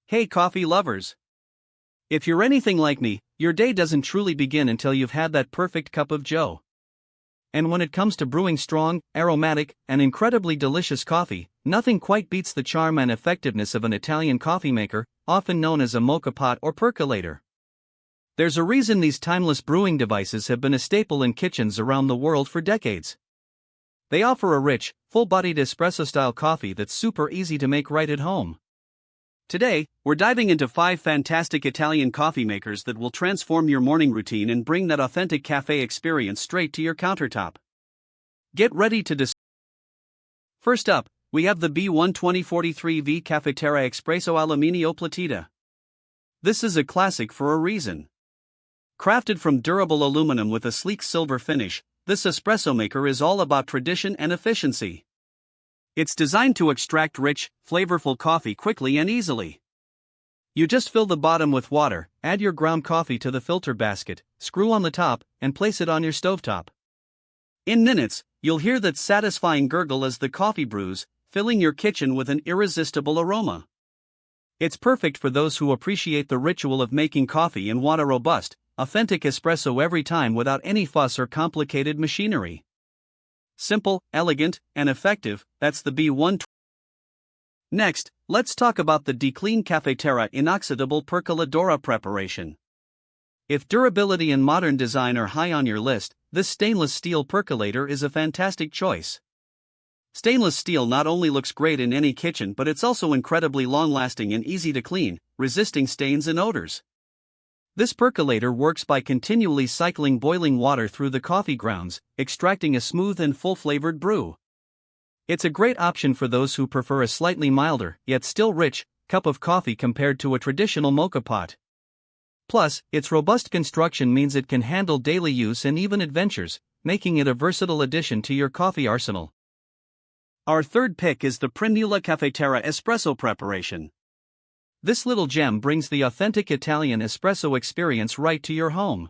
Hey coffee lovers! If you're anything like me, your day doesn't truly begin until you've had that perfect cup of joe. And when it comes to brewing strong, aromatic, and incredibly delicious coffee, nothing quite beats the charm and effectiveness of an Italian coffee maker, often known as a moka pot or percolator. There's a reason these timeless brewing devices have been a staple in kitchens around the world for decades. They offer a rich, full-bodied espresso-style coffee that's super easy to make right at home. Today, we're diving into 5 fantastic Italian coffee makers that will transform your morning routine and bring that authentic cafe experience straight to your countertop. Get ready to First up, we have the B1 2043V Cafetera expreso aluminio plateada. This is a classic for a reason. Crafted from durable aluminum with a sleek silver finish, this espresso maker is all about tradition and efficiency. It's designed to extract rich, flavorful coffee quickly and easily. You just fill the bottom with water, add your ground coffee to the filter basket, screw on the top, and place it on your stovetop. In minutes, you'll hear that satisfying gurgle as the coffee brews, filling your kitchen with an irresistible aroma. It's perfect for those who appreciate the ritual of making coffee and want a robust, authentic espresso every time without any fuss or complicated machinery. Simple, elegant, and effective, that's the B1. Next, let's talk about the DeeKleen Cafetera Inoxidable Percoladora preparation. If durability and modern design are high on your list, this stainless steel percolator is a fantastic choice. Stainless steel not only looks great in any kitchen but it's also incredibly long-lasting and easy to clean, resisting stains and odors. This percolator works by continually cycling boiling water through the coffee grounds, extracting a smooth and full-flavored brew. It's a great option for those who prefer a slightly milder, yet still rich, cup of coffee compared to a traditional moka pot. Plus, its robust construction means it can handle daily use and even adventures, making it a versatile addition to your coffee arsenal. Our third pick is the Primula Cafetera espresso preparation. This little gem brings the authentic Italian espresso experience right to your home.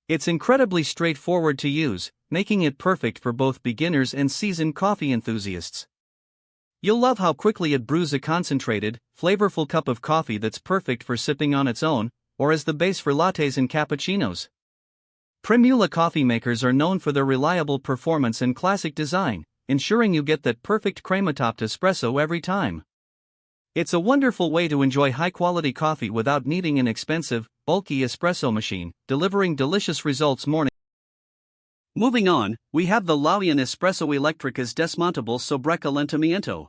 It's incredibly straightforward to use, making it perfect for both beginners and seasoned coffee enthusiasts. You'll love how quickly it brews a concentrated, flavorful cup of coffee that's perfect for sipping on its own, or as the base for lattes and cappuccinos. Primula coffee makers are known for their reliable performance and classic design, ensuring you get that perfect crema-topped espresso every time. It's a wonderful way to enjoy high-quality coffee without needing an expensive, bulky espresso machine, delivering delicious results morning. Moving on, we have the LAOION Espresso Eléctricas Desmontable Sobrecalentamiento.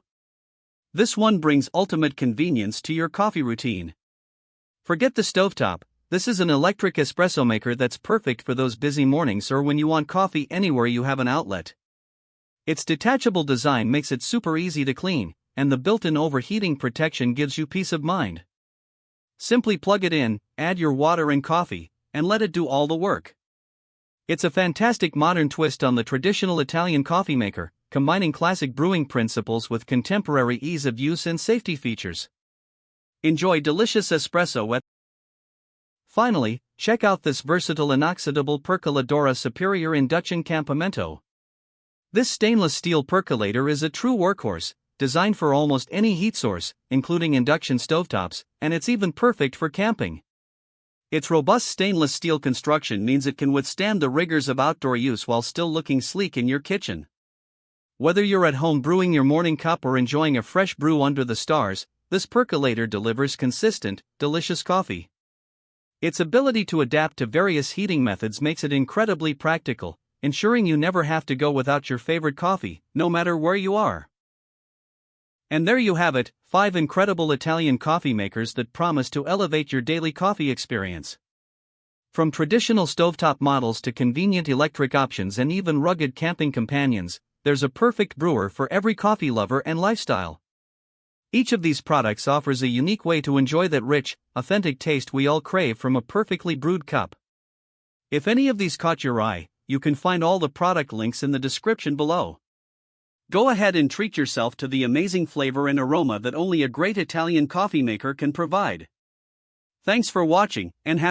This one brings ultimate convenience to your coffee routine. Forget the stovetop, this is an electric espresso maker that's perfect for those busy mornings or when you want coffee anywhere you have an outlet. Its detachable design makes it super easy to clean, and the built-in overheating protection gives you peace of mind. Simply plug it in, add your water and coffee, and let it do all the work. It's a fantastic modern twist on the traditional Italian coffee maker, combining classic brewing principles with contemporary ease of use and safety features. Enjoy delicious espresso at. Finally, check out this versatile Inoxidable Percoladora Superior Induction Campamento. This stainless steel percolator is a true workhorse, designed for almost any heat source, including induction stovetops, and it's even perfect for camping. Its robust stainless steel construction means it can withstand the rigors of outdoor use while still looking sleek in your kitchen. Whether you're at home brewing your morning cup or enjoying a fresh brew under the stars, this percolator delivers consistent, delicious coffee. Its ability to adapt to various heating methods makes it incredibly practical, ensuring you never have to go without your favorite coffee, no matter where you are. And there you have it, 5 incredible Italian coffee makers that promise to elevate your daily coffee experience. From traditional stovetop models to convenient electric options and even rugged camping companions, there's a perfect brewer for every coffee lover and lifestyle. Each of these products offers a unique way to enjoy that rich, authentic taste we all crave from a perfectly brewed cup. If any of these caught your eye, you can find all the product links in the description below. Go ahead and treat yourself to the amazing flavor and aroma that only a great Italian coffee maker can provide. Thanks for watching, and happy